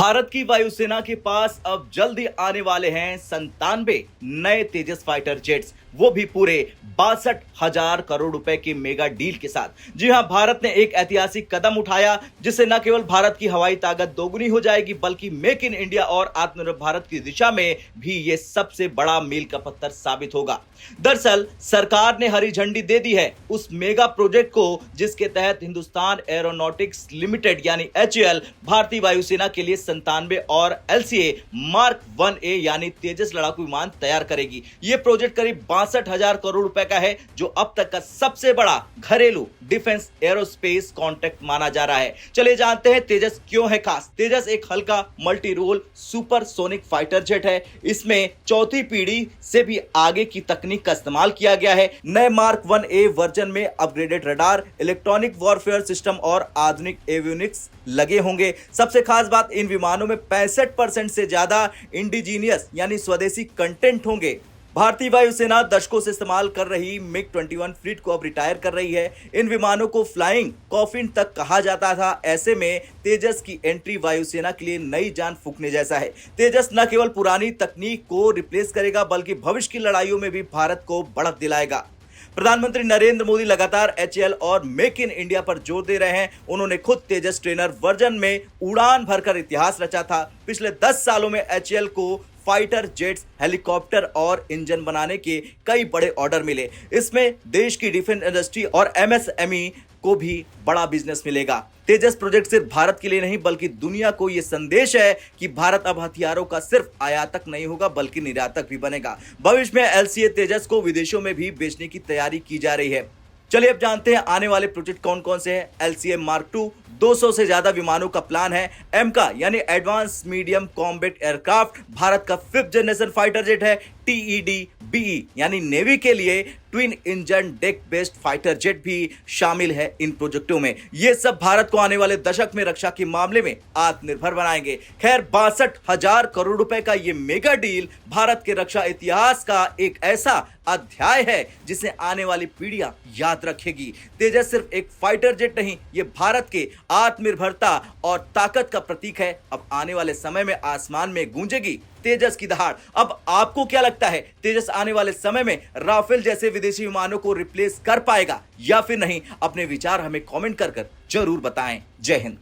भारत की वायुसेना के पास अब जल्दी आने वाले हैं 97 नए तेजस फाइटर जेट्स, वो भी पूरे 62,000 करोड़ रुपए की मेगा डील के साथ। जी हां, भारत ने एक ऐतिहासिक कदम उठाया जिससे न केवल भारत की हवाई ताकत दोगुनी हो जाएगी बल्कि मेक इन इंडिया और आत्मनिर्भर भारत की दिशा में भी ये सबसे बड़ा मील का पत्थर साबित होगा। दरअसल सरकार ने हरी झंडी दे दी है उस मेगा प्रोजेक्ट को जिसके तहत हिंदुस्तान एरोनॉटिक्स लिमिटेड यानी HAL भारतीय वायुसेना के लिए 97 और LCA मार्क 1A यानी तेजस लड़ाकू विमान तैयार करेगी। यह प्रोजेक्ट करीब 62,000 करोड़ रुपए का है जो अब तक का सबसे बड़ा घरेलू डिफेंस एरोस्पेस कॉन्ट्रैक्ट माना जा रहा है। चलिए जानते हैं तेजस क्यों है खास। तेजस एक हल्का multi role supersonic fighter jet है। इसमें चौथी पीढ़ी से भी आगे की तकनीक का इस्तेमाल किया गया है। नए मार्क 1A वर्जन में upgraded radar, electronic warfare system और आधुनिक एवियोनिक्स लगे होंगे। सबसे खास बात, इन विमानों में 65% से ज्यादा इंडिजीनियस यानी स्वदेशी कंटेंट होंगे। भारतीय वायुसेना दशकों से इस्तेमाल कर रही MiG-21 फ्लीट को अब रिटायर कर रही है। इन विमानों को फ्लाइंग कॉफिन तक कहा जाता था। ऐसे में तेजस की एंट्री वायुसेना के लिए नई जान फूंकने जैसा है। तेजस न केवल पुरानी तकनीक को रिप्लेस करेगा बल्कि भविष्य की लड़ाइयों में भी भारत को बढ़त दिलाएगा। प्रधानमंत्री नरेंद्र मोदी लगातार HAL और मेक इन इंडिया पर जोर दे रहे हैं। उन्होंने खुद तेजस ट्रेनर वर्जन में उड़ान भरकर इतिहास रचा था। पिछले 10 सालों में HAL को फाइटर जेट्स, हेलीकॉप्टर और इंजन बनाने के कई बड़े ऑर्डर मिले। इसमें देश की डिफेंस इंडस्ट्री और MSME को भी बड़ा बिजनेस मिलेगा। तेजस प्रोजेक्ट सिर्फ भारत के लिए नहीं बल्कि दुनिया को यह संदेश है कि भारत अब हथियारों का सिर्फ आयातक नहीं होगा बल्कि निर्यातक भी बनेगा। भविष्य में LCA तेजस को विदेशों में भी बेचने की तैयारी की जा रही है। चलिए अब जानते हैं आने वाले प्रोजेक्ट कौन कौन से हैं। LCA मार्क 2 200 से ज्यादा विमानों का प्लान है। एमका यानी advance medium combat aircraft Bharat का 5th जनरेशन फाइटर जेट है। TED-BE यानी नेवी के लिए twin engine deck based fighter jet भी शामिल है इन प्रोजेक्टों में। ये सब भारत को आने वाले दशक में रक्षा के मामले में आत्मनिर्भर बनाएंगे। खैर, 62,000 करोड़ रुपए का ये मेगा डील भारत के रक्षा इतिहास का एक ऐसा अध्याय है जिसे आने वाली पीढ़ियां याद रखेगी। तेजस सिर्फ एक फाइटर जेट नहीं, ये भारत के आत्मनिर्भरता और ताकत का प्रतीक है। अब आने वाले समय में आसमान में गूंजेगी तेजस की दहाड़। अब आपको क्या लगता है, तेजस आने वाले समय में राफेल जैसे विदेशी विमानों को रिप्लेस कर पाएगा या फिर नहीं? अपने विचार हमें कमेंट कर जरूर बताएं। जय हिंद।